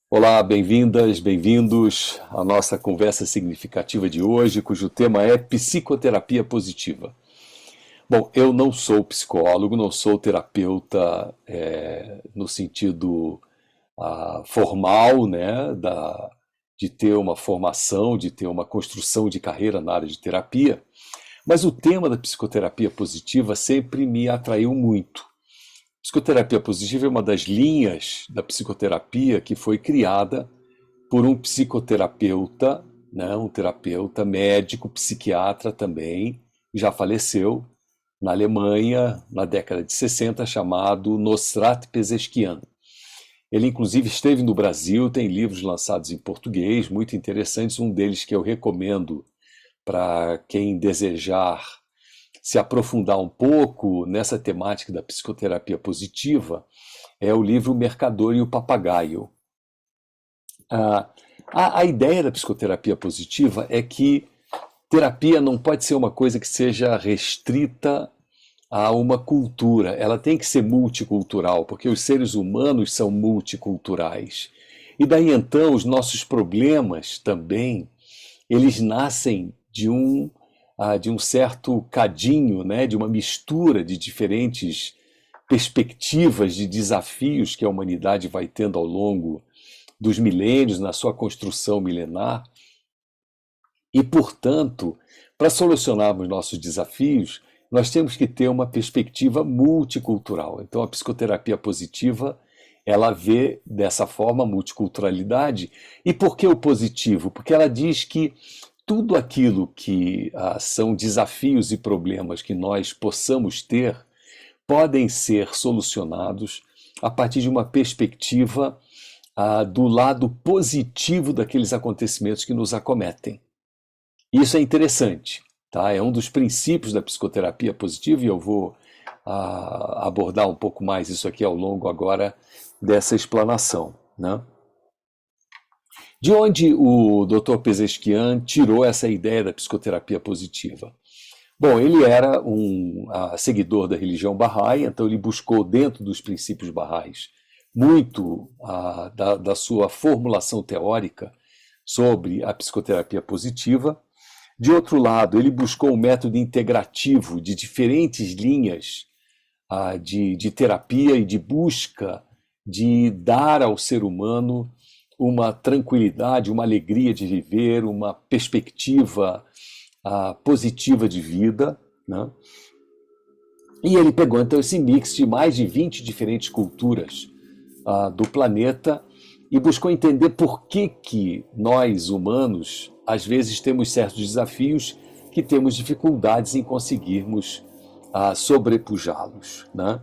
Olá, bem-vindas, bem-vindos à nossa conversa significativa de hoje, cujo tema é psicoterapia positiva. Bom, eu não sou psicólogo, não sou terapeuta no sentido formal, né, de ter uma formação, de ter uma construção de carreira na área de terapia, mas o tema da psicoterapia positiva sempre me atraiu muito. Psicoterapia positiva é uma das linhas da psicoterapia que foi criada por um psicoterapeuta, né, um terapeuta médico, psiquiatra também, já faleceu na Alemanha na década de 60, chamado Nosrat Pezeskian. Ele inclusive esteve no Brasil, tem livros lançados em português muito interessantes, um deles que eu recomendo para quem desejar se aprofundar um pouco nessa temática da psicoterapia positiva é o livro Mercador e o Papagaio. Ah, a ideia da psicoterapia positiva é que terapia não pode ser uma coisa que seja restrita a uma cultura, ela tem que ser multicultural, porque os seres humanos são multiculturais. E daí então os nossos problemas também, eles nascem de um certo cadinho, né, de uma mistura de diferentes perspectivas de desafios que a humanidade vai tendo ao longo dos milênios, na sua construção milenar, e, portanto, para solucionarmos nossos desafios, nós temos que ter uma perspectiva multicultural. Então, a psicoterapia positiva, ela vê dessa forma a multiculturalidade. E por que o positivo? Porque ela diz que tudo aquilo que são desafios e problemas que nós possamos ter podem ser solucionados a partir de uma perspectiva do lado positivo daqueles acontecimentos que nos acometem. Isso é interessante, tá? É um dos princípios da psicoterapia positiva e eu vou abordar um pouco mais isso aqui ao longo agora dessa explanação, né? De onde o Dr. Pezeskian tirou essa ideia da psicoterapia positiva? Bom, ele era um seguidor da religião Bahá'í, então ele buscou dentro dos princípios Bahá'ís muito da sua formulação teórica sobre a psicoterapia positiva. De outro lado, ele buscou um método integrativo de diferentes linhas de terapia e de busca de dar ao ser humano uma tranquilidade, uma alegria de viver, uma perspectiva positiva de vida, né? E ele pegou então esse mix de mais de 20 diferentes culturas do planeta e buscou entender por que nós, humanos, às vezes temos certos desafios que temos dificuldades em conseguirmos sobrepujá-los, né?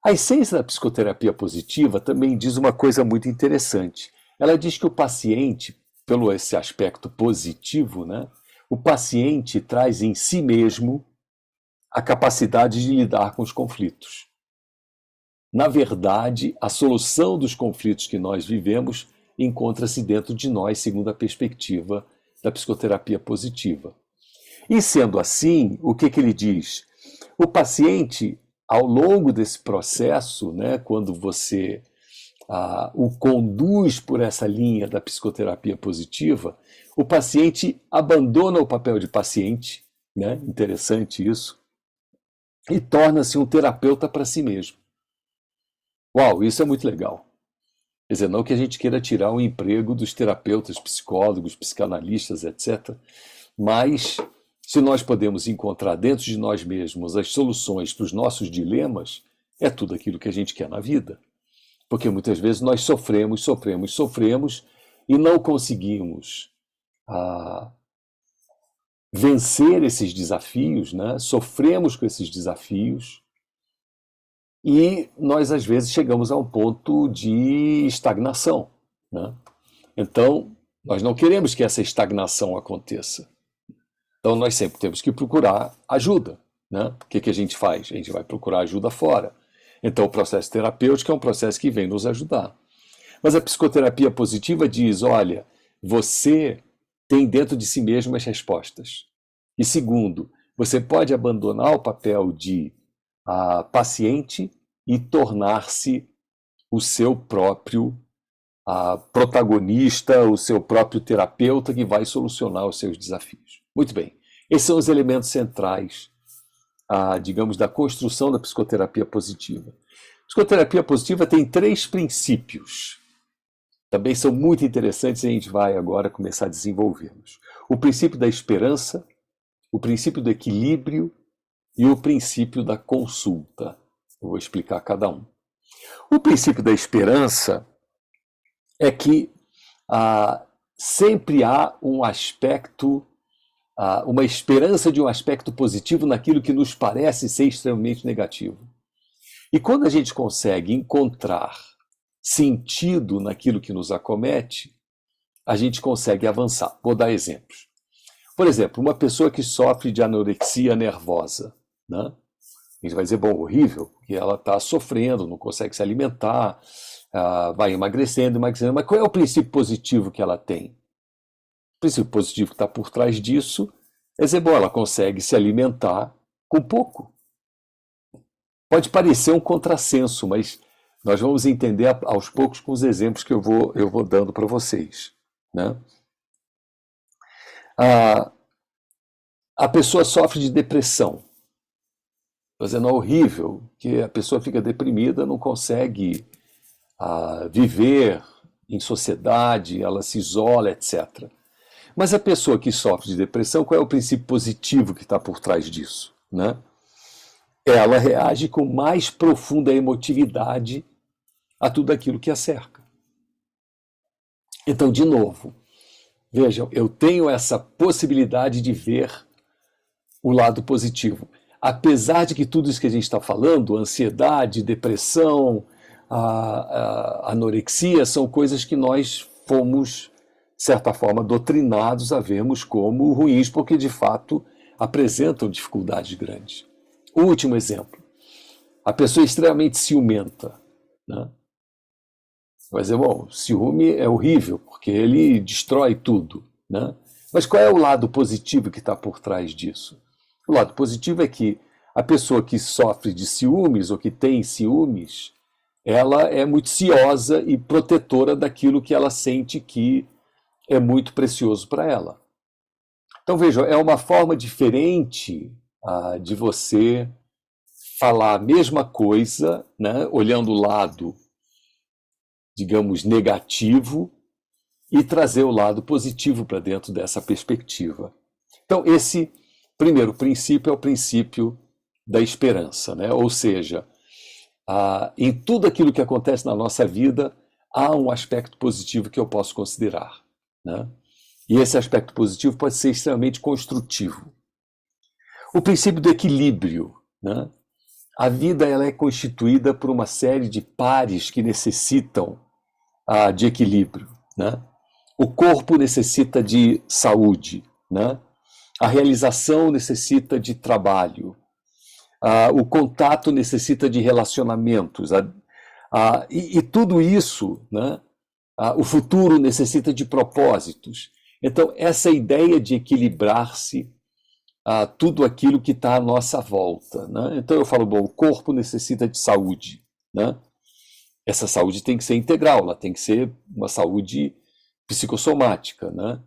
A essência da psicoterapia positiva também diz uma coisa muito interessante. Ela diz que o paciente, pelo esse aspecto positivo, né, o paciente traz em si mesmo a capacidade de lidar com os conflitos. Na verdade, a solução dos conflitos que nós vivemos encontra-se dentro de nós, segundo a perspectiva da psicoterapia positiva. E sendo assim, o que ele diz? O paciente, ao longo desse processo, né, quando você o conduz por essa linha da psicoterapia positiva, o paciente abandona o papel de paciente, né, interessante isso, e torna-se um terapeuta para si mesmo. Uau, isso é muito legal. Quer dizer, não que a gente queira tirar o emprego dos terapeutas, psicólogos, psicanalistas, etc. Mas se nós podemos encontrar dentro de nós mesmos as soluções para os nossos dilemas, é tudo aquilo que a gente quer na vida. Porque muitas vezes nós sofremos, sofremos, sofremos e não conseguimos vencer esses desafios, né? Sofremos com esses desafios e nós às vezes chegamos a um ponto de estagnação, né? Então, nós não queremos que essa estagnação aconteça. Então, nós sempre temos que procurar ajuda, né? O que a gente faz? A gente vai procurar ajuda fora. Então, o processo terapêutico é um processo que vem nos ajudar. Mas a psicoterapia positiva diz: olha, você tem dentro de si mesmo as respostas. E segundo, você pode abandonar o papel de paciente e tornar-se o seu próprio a protagonista, o seu próprio terapeuta que vai solucionar os seus desafios. Muito bem, esses são os elementos centrais, digamos, da construção da psicoterapia positiva. A psicoterapia positiva tem 3 princípios. Também são muito interessantes e a gente vai agora começar a desenvolvê-los. O princípio da esperança, o princípio do equilíbrio e o princípio da consulta. Eu vou explicar cada um. O princípio da esperança é que sempre há um aspecto, uma esperança de um aspecto positivo naquilo que nos parece ser extremamente negativo. E quando a gente consegue encontrar sentido naquilo que nos acomete, a gente consegue avançar. Vou dar exemplos. Por exemplo, uma pessoa que sofre de anorexia nervosa, né? A gente vai dizer, bom, horrível, porque ela está sofrendo, não consegue se alimentar, vai emagrecendo, mas qual é o princípio positivo que ela tem? O princípio positivo que está por trás disso é dizer, bom, ela consegue se alimentar com pouco. Pode parecer um contrassenso, mas nós vamos entender aos poucos com os exemplos que eu vou dando para vocês, né? A pessoa sofre de depressão. Fazendo horrível, que a pessoa fica deprimida, não consegue viver em sociedade, ela se isola, etc. Mas a pessoa que sofre de depressão, qual é o princípio positivo que está por trás disso, né? Ela reage com mais profunda emotividade a tudo aquilo que a cerca. Então, de novo, vejam, eu tenho essa possibilidade de ver o lado positivo. Apesar de que tudo isso que a gente está falando, ansiedade, depressão, anorexia, são coisas que nós fomos, de certa forma, doutrinados a vermos como ruins, porque de fato apresentam dificuldades grandes. Último exemplo, a pessoa é extremamente ciumenta, né? Vai dizer, bom, ciúme é horrível, porque ele destrói tudo, né? Mas qual é o lado positivo que está por trás disso? O lado positivo é que a pessoa que sofre de ciúmes ou que tem ciúmes, ela é muito ciosa e protetora daquilo que ela sente que é muito precioso para ela. Então, vejam, é uma forma diferente de você falar a mesma coisa, né, olhando o lado, digamos, negativo e trazer o lado positivo para dentro dessa perspectiva. Então, esse primeiro princípio é o princípio da esperança, né? Ou seja, em tudo aquilo que acontece na nossa vida, há um aspecto positivo que eu posso considerar, né? E esse aspecto positivo pode ser extremamente construtivo. O princípio do equilíbrio, né? A vida ela é constituída por uma série de pares que necessitam de equilíbrio, né? O corpo necessita de saúde, né? A realização necessita de trabalho, o contato necessita de relacionamentos, e tudo isso, né? O futuro necessita de propósitos. Então, essa ideia de equilibrar-se tudo aquilo que está à nossa volta, né? Então eu falo, bom, o corpo necessita de saúde, né? Essa saúde tem que ser integral, ela tem que ser uma saúde psicossomática, né?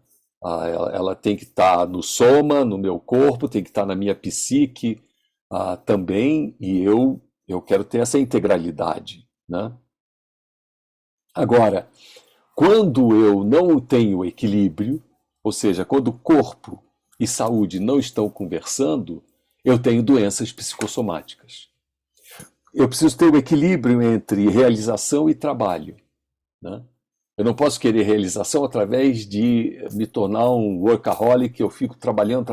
Ela tem que estar no soma, no meu corpo, tem que estar na minha psique também, e eu quero ter essa integralidade, né? Agora, quando eu não tenho equilíbrio, ou seja, quando o corpo e saúde não estão conversando, eu tenho doenças psicossomáticas. Eu preciso ter o equilíbrio entre realização e trabalho, né? Eu não posso querer realização através de me tornar um workaholic, eu fico trabalhando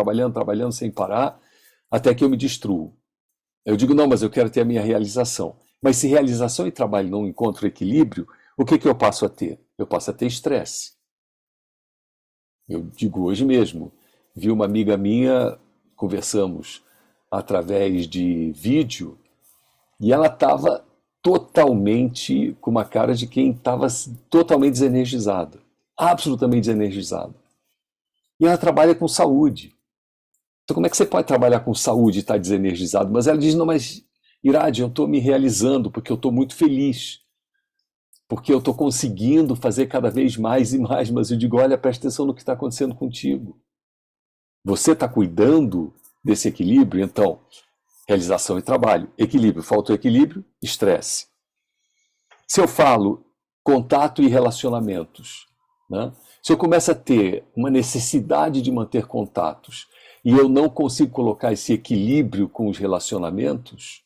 sem parar, até que eu me destruo. Eu digo, não, mas eu quero ter a minha realização. Mas se realização e trabalho não encontram equilíbrio, o que eu passo a ter? Eu passo a ter estresse. Eu digo hoje mesmo, vi uma amiga minha, conversamos através de vídeo, e ela estava totalmente com uma cara de quem estava totalmente desenergizada, absolutamente desenergizada. E ela trabalha com saúde. Então como é que você pode trabalhar com saúde e estar desenergizado? Mas ela diz, não, mas Irade, eu estou me realizando porque eu estou muito feliz. porque eu estou conseguindo fazer cada vez mais e mais, mas eu digo, olha, presta atenção no que está acontecendo contigo. Você está cuidando desse equilíbrio, então, realização e trabalho. Equilíbrio, falta o equilíbrio, estresse. Se eu falo contato e relacionamentos, né? Se eu começo a ter uma necessidade de manter contatos e eu não consigo colocar esse equilíbrio com os relacionamentos,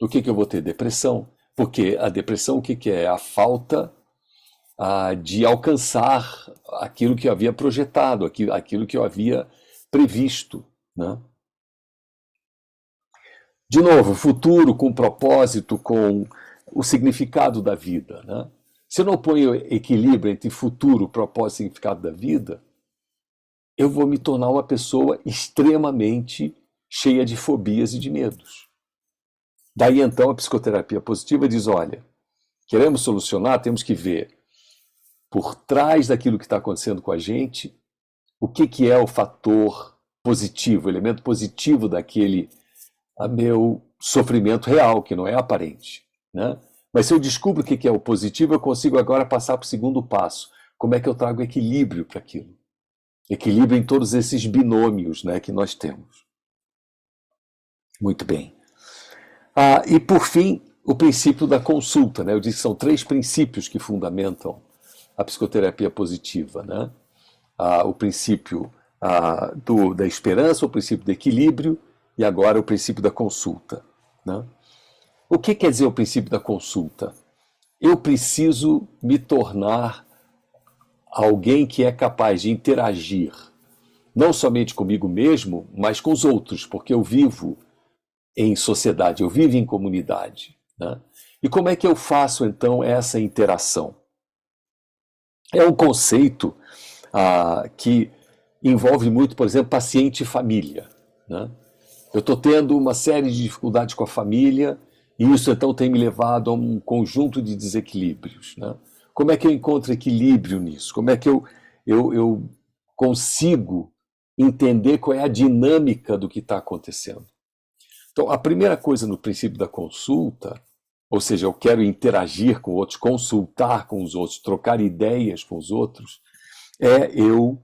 o que eu vou ter? Depressão. Porque a depressão, o que é? A falta de alcançar aquilo que eu havia projetado, aquilo que eu havia previsto, né? De novo, futuro com propósito, com o significado da vida, né? Se eu não ponho equilíbrio entre futuro, propósito e significado da vida, eu vou me tornar uma pessoa extremamente cheia de fobias e de medos. Daí então a psicoterapia positiva diz, olha, queremos solucionar, temos que ver por trás daquilo que está acontecendo com a gente, o que é o fator positivo, o elemento positivo daquele meu sofrimento real, que não é aparente, né? Mas se eu descubro o que é o positivo, eu consigo agora passar para o segundo passo. Como é que eu trago equilíbrio para aquilo? Equilíbrio em todos esses binômios, né, que nós temos. Muito bem. E por fim, o princípio da consulta, né? Eu disse que são 3 princípios que fundamentam a psicoterapia positiva, né? O princípio da esperança, o princípio do equilíbrio e agora o princípio da consulta, né? O que quer dizer o princípio da consulta? Eu preciso me tornar alguém que é capaz de interagir, não somente comigo mesmo, mas com os outros, porque eu vivo em sociedade, eu vivo em comunidade, né? E como é que eu faço então essa interação? É um conceito que envolve muito, por exemplo, paciente e família, né? Eu estou tendo uma série de dificuldades com a família e isso então tem me levado a um conjunto de desequilíbrios, né? Como é que eu encontro equilíbrio nisso? Como é que eu consigo entender qual é a dinâmica do que está acontecendo? Então, a primeira coisa no princípio da consulta, ou seja, eu quero interagir com outros, consultar com os outros, trocar ideias com os outros, é eu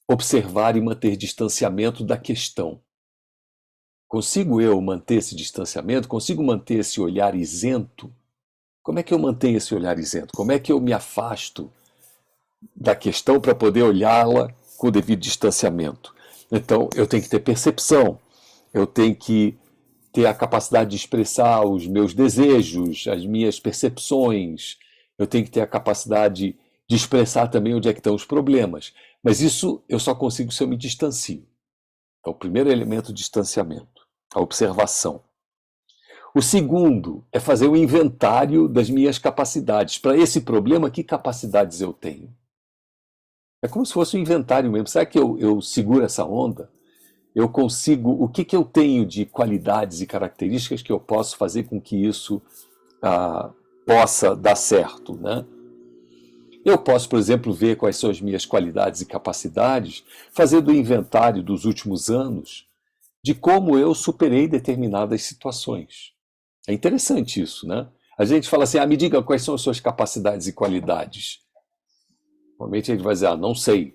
observar e manter distanciamento da questão. Consigo eu manter esse distanciamento? Consigo manter esse olhar isento? Como é que eu mantenho esse olhar isento? Como é que eu me afasto da questão para poder olhá-la com o devido distanciamento? Então, eu tenho que ter percepção, eu tenho que ter a capacidade de expressar os meus desejos, as minhas percepções, eu tenho que ter a capacidade de expressar também onde é que estão os problemas. Mas isso eu só consigo se eu me distancio. Então, o primeiro elemento, o distanciamento, a observação. O segundo é fazer um inventário das minhas capacidades. Para esse problema, que capacidades eu tenho? É como se fosse um inventário mesmo. Será que eu seguro essa onda? Eu consigo, o que eu tenho de qualidades e características que eu posso fazer com que isso possa dar certo, né? Eu posso, por exemplo, ver quais são as minhas qualidades e capacidades, fazendo o inventário dos últimos anos de como eu superei determinadas situações. É interessante isso, né? A gente fala assim, me diga quais são as suas capacidades e qualidades. Normalmente a gente vai dizer, não sei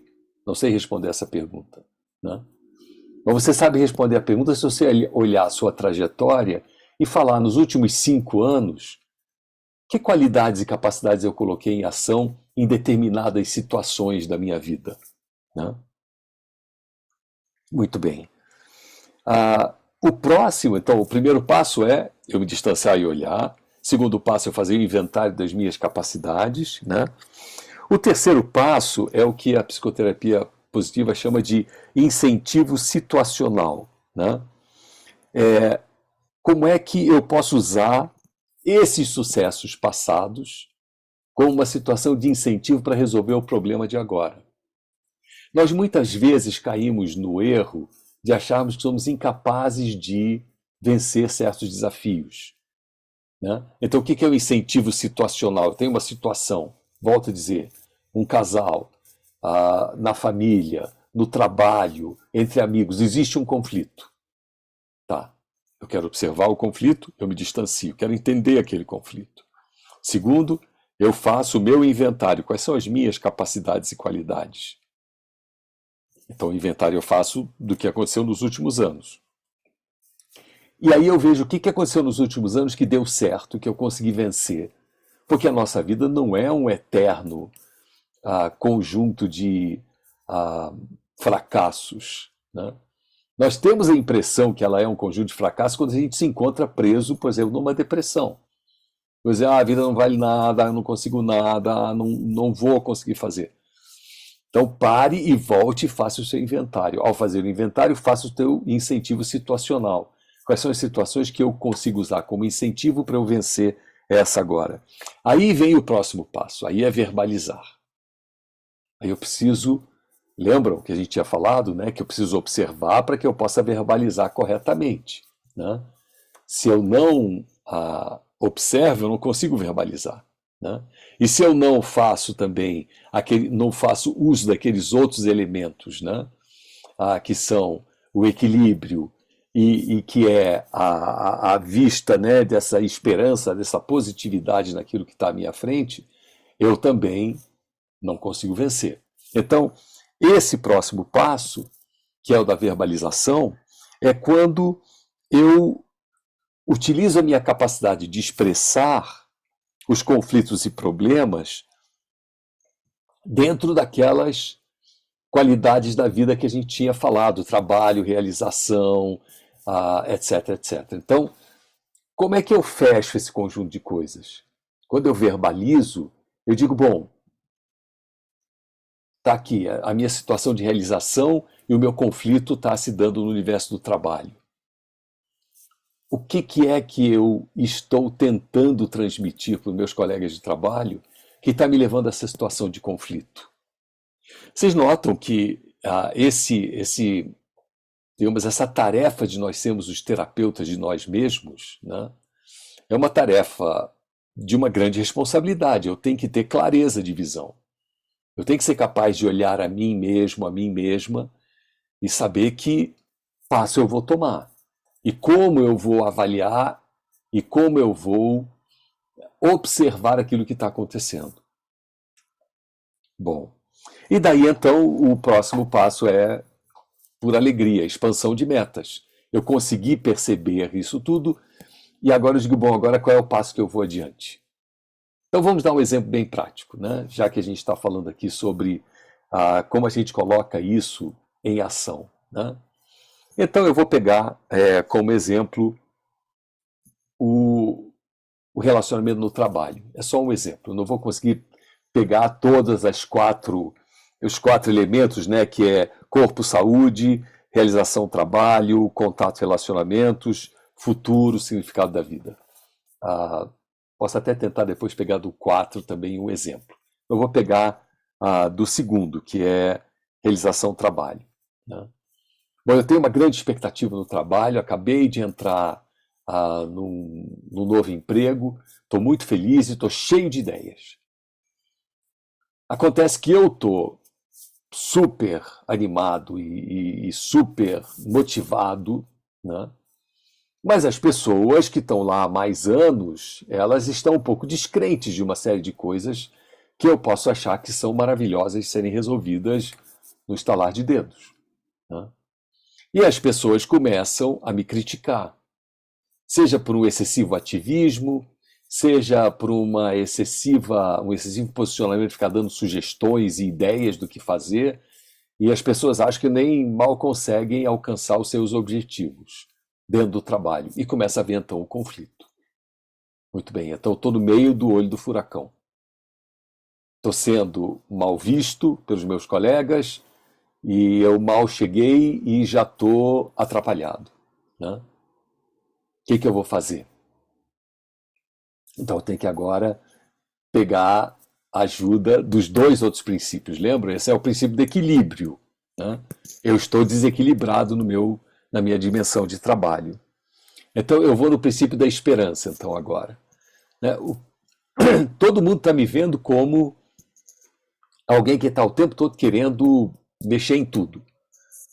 responder essa pergunta, né? Mas você sabe responder a pergunta se você olhar a sua trajetória e falar nos últimos 5 anos que qualidades e capacidades eu coloquei em ação em determinadas situações da minha vida, né? Muito bem. O próximo, então, o primeiro passo é eu me distanciar e olhar. Segundo passo é fazer o inventário das minhas capacidades, né? O terceiro passo é o que a psicoterapia positiva chama de incentivo situacional, né? Como é que eu posso usar esses sucessos passados como uma situação de incentivo para resolver o problema de agora? Nós muitas vezes caímos no erro de acharmos que somos incapazes de vencer certos desafios, né? Então, o que é o incentivo situacional? Eu tenho uma situação, volto a dizer, um casal, na família, no trabalho, entre amigos, existe um conflito. Tá, eu quero observar o conflito, eu me distancio, quero entender aquele conflito. Segundo, Eu faço o meu inventário. Quais são as minhas capacidades e qualidades? Então, o inventário eu faço do que aconteceu nos últimos anos. E aí eu vejo o que aconteceu nos últimos anos que deu certo, que eu consegui vencer. Porque a nossa vida não é um eterno conjunto de ah, fracassos, né? Nós temos a impressão que ela é um conjunto de fracassos quando a gente se encontra preso, por exemplo, numa depressão. Por exemplo, a vida não vale nada, eu não consigo nada, não vou conseguir fazer. Então pare e volte e faça o seu inventário. Ao fazer o inventário, faça o seu incentivo situacional. Quais são as situações que eu consigo usar como incentivo para eu vencer essa agora? Aí vem o próximo passo, aí é verbalizar. Aí eu preciso, lembram que a gente tinha falado, né, que eu preciso observar para que eu possa verbalizar corretamente, né? Se eu não observo, eu não consigo verbalizar, né? E se eu não faço também não faço uso daqueles outros elementos, né, que são o equilíbrio e que é a vista, né, dessa esperança, dessa positividade naquilo que está à minha frente, eu também não consigo vencer. Então, esse próximo passo, que é o da verbalização, é quando eu utilizo a minha capacidade de expressar os conflitos e problemas dentro daquelas qualidades da vida que a gente tinha falado, trabalho, realização, etc, etc. Então, como é que eu fecho esse conjunto de coisas? Quando eu verbalizo, eu digo, bom, está aqui a minha situação de realização e o meu conflito está se dando no universo do trabalho. O que é que eu estou tentando transmitir para os meus colegas de trabalho que está me levando a essa situação de conflito? Vocês notam que digamos, essa tarefa de nós sermos os terapeutas de nós mesmos, né, é uma tarefa de uma grande responsabilidade. Eu tenho que ter clareza de visão. Eu tenho que ser capaz de olhar a mim mesmo, a mim mesma, e saber que passo eu vou tomar. E como eu vou avaliar e como eu vou observar aquilo que está acontecendo. Bom, e daí então o próximo passo é, por alegria, expansão de metas. Eu consegui perceber isso tudo e agora eu digo, bom, agora qual é o passo que eu vou adiante? Então vamos dar um exemplo bem prático, né? Já que a gente está falando aqui sobre como a gente coloca isso em ação, né? Então eu vou pegar como exemplo o, o relacionamento no trabalho. É só um exemplo. Eu não vou conseguir pegar todas os quatro elementos, né? Que é corpo, saúde, realização, trabalho, contato, relacionamentos, futuro, significado da vida. Posso até tentar depois pegar do 4 também um exemplo. Eu vou pegar do segundo, que é realização trabalho, né? Bom, eu tenho uma grande expectativa no trabalho, acabei de entrar num novo emprego, estou muito feliz e estou cheio de ideias. Acontece que eu estou super animado e super motivado, né? Mas as pessoas que estão lá há mais anos, elas estão um pouco descrentes de uma série de coisas que eu posso achar que são maravilhosas de serem resolvidas no estalar de dedos, né? E as pessoas começam a me criticar, seja por um excessivo ativismo, seja por um excessivo posicionamento, ficar dando sugestões e ideias do que fazer, e as pessoas acham que nem mal conseguem alcançar os seus objetivos dentro do trabalho. E começa a haver, então, o conflito. Muito bem, então estou no meio do olho do furacão. Estou sendo mal visto pelos meus colegas e eu mal cheguei e já estou atrapalhado, né? O que eu vou fazer? Então eu tenho que agora pegar a ajuda dos dois outros princípios. Lembra? Esse é o princípio do equilíbrio, né? Eu estou desequilibrado na minha dimensão de trabalho. Então eu vou no princípio da esperança, então agora, né? Todo mundo está me vendo como alguém que está o tempo todo querendo mexer em tudo,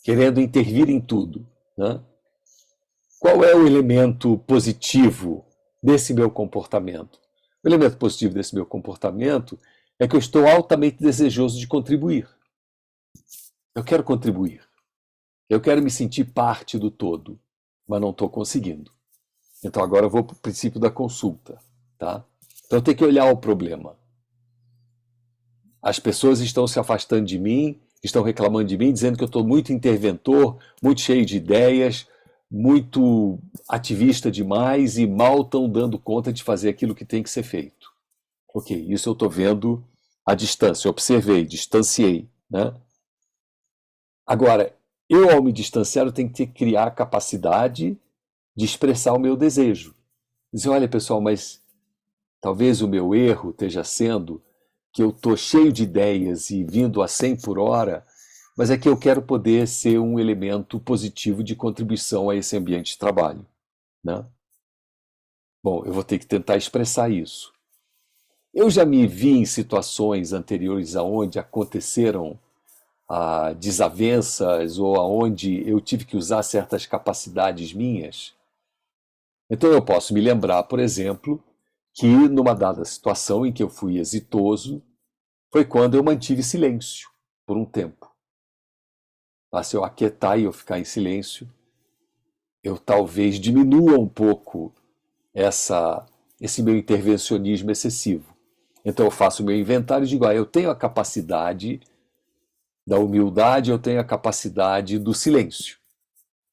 querendo intervir em tudo, né? Qual é o elemento positivo desse meu comportamento? O elemento positivo desse meu comportamento é que eu estou altamente desejoso de contribuir. Eu quero contribuir. Eu quero me sentir parte do todo, mas não estou conseguindo. Então agora eu vou para o princípio da consulta. Tá? Então eu tenho que olhar o problema. As pessoas estão se afastando de mim, estão reclamando de mim, dizendo que eu estou muito interventor, muito cheio de ideias, muito ativista demais e mal estão dando conta de fazer aquilo que tem que ser feito. Ok, isso eu estou vendo à distância, observei, distanciei. Né? Agora, eu ao me distanciar, eu tenho que criar a capacidade de expressar o meu desejo. Dizer, olha pessoal, mas talvez o meu erro esteja sendo que eu estou cheio de ideias e vindo a 100 por hora, mas é que eu quero poder ser um elemento positivo de contribuição a esse ambiente de trabalho. Né? Bom, eu vou ter que tentar expressar isso. Eu já me vi em situações anteriores aonde aconteceram desavenças ou aonde eu tive que usar certas capacidades minhas. Então eu posso me lembrar, por exemplo, que numa dada situação em que eu fui exitoso, foi quando eu mantive silêncio por um tempo. Se eu aquietar e eu ficar em silêncio, eu talvez diminua um pouco esse meu intervencionismo excessivo. Então eu faço o meu inventário e digo, eu tenho a capacidade da humildade, eu tenho a capacidade do silêncio.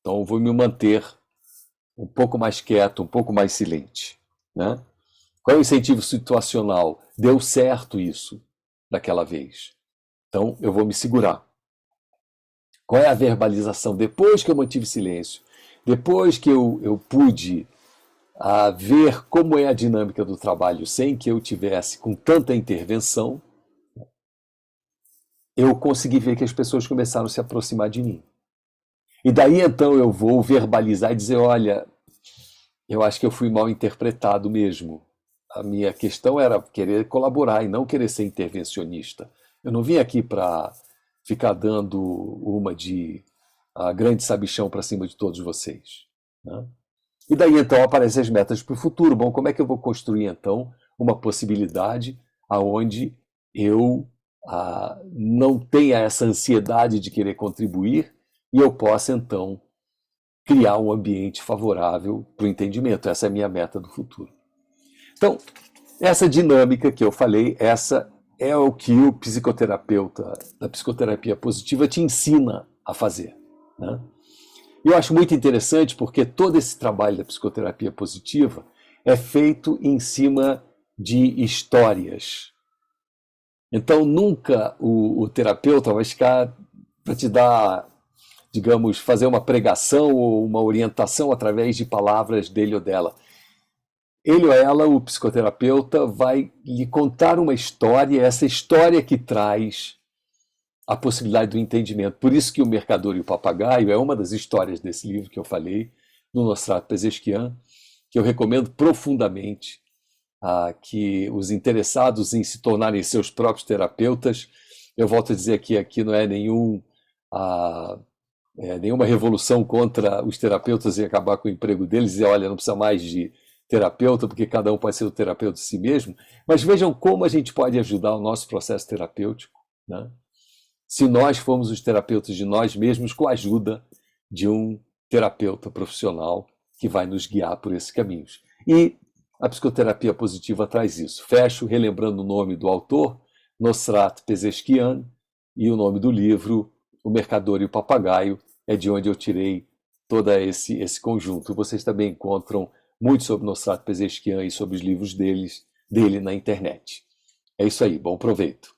Então eu vou me manter um pouco mais quieto, um pouco mais silente. Né? Qual é o incentivo situacional? Deu certo isso daquela vez. Então eu vou me segurar. Qual é a verbalização? Depois que eu mantive silêncio, depois que eu pude ver como é a dinâmica do trabalho sem que eu tivesse com tanta intervenção, eu consegui ver que as pessoas começaram a se aproximar de mim. E daí então eu vou verbalizar e dizer, olha, eu acho que eu fui mal interpretado mesmo. A minha questão era querer colaborar e não querer ser intervencionista. Eu não vim aqui para ficar dando uma de grande sabichão para cima de todos vocês. Né? E daí então aparecem as metas para o futuro. Bom, como é que eu vou construir então uma possibilidade aonde eu não tenha essa ansiedade de querer contribuir e eu possa então criar um ambiente favorável para o entendimento. Essa é a minha meta do futuro. Então, essa dinâmica que eu falei, essa é o que o psicoterapeuta da psicoterapia positiva te ensina a fazer. Né? E eu acho muito interessante porque todo esse trabalho da psicoterapia positiva é feito em cima de histórias. Então, nunca o terapeuta vai ficar para te dar, digamos, fazer uma pregação ou uma orientação através de palavras dele ou dela. Ele ou ela, o psicoterapeuta, vai lhe contar uma história, essa história que traz a possibilidade do entendimento. Por isso que O Mercador e o Papagaio é uma das histórias desse livro que eu falei, do Nostrato Pezeshkian, que eu recomendo profundamente que os interessados em se tornarem seus próprios terapeutas, eu volto a dizer que aqui não é nenhuma revolução contra os terapeutas e acabar com o emprego deles, e olha, não precisa mais de terapeuta, porque cada um pode ser o terapeuta de si mesmo, mas vejam como a gente pode ajudar o nosso processo terapêutico, né? Se nós formos os terapeutas de nós mesmos com a ajuda de um terapeuta profissional que vai nos guiar por esses caminhos. E a psicoterapia positiva traz isso. Fecho relembrando o nome do autor, Nosrat Pezeshkian, e o nome do livro, O Mercador e o Papagaio, é de onde eu tirei todo esse conjunto. Vocês também encontram muito sobre Nosrat Pezeshkian e sobre os livros dele na internet. É isso aí, bom proveito.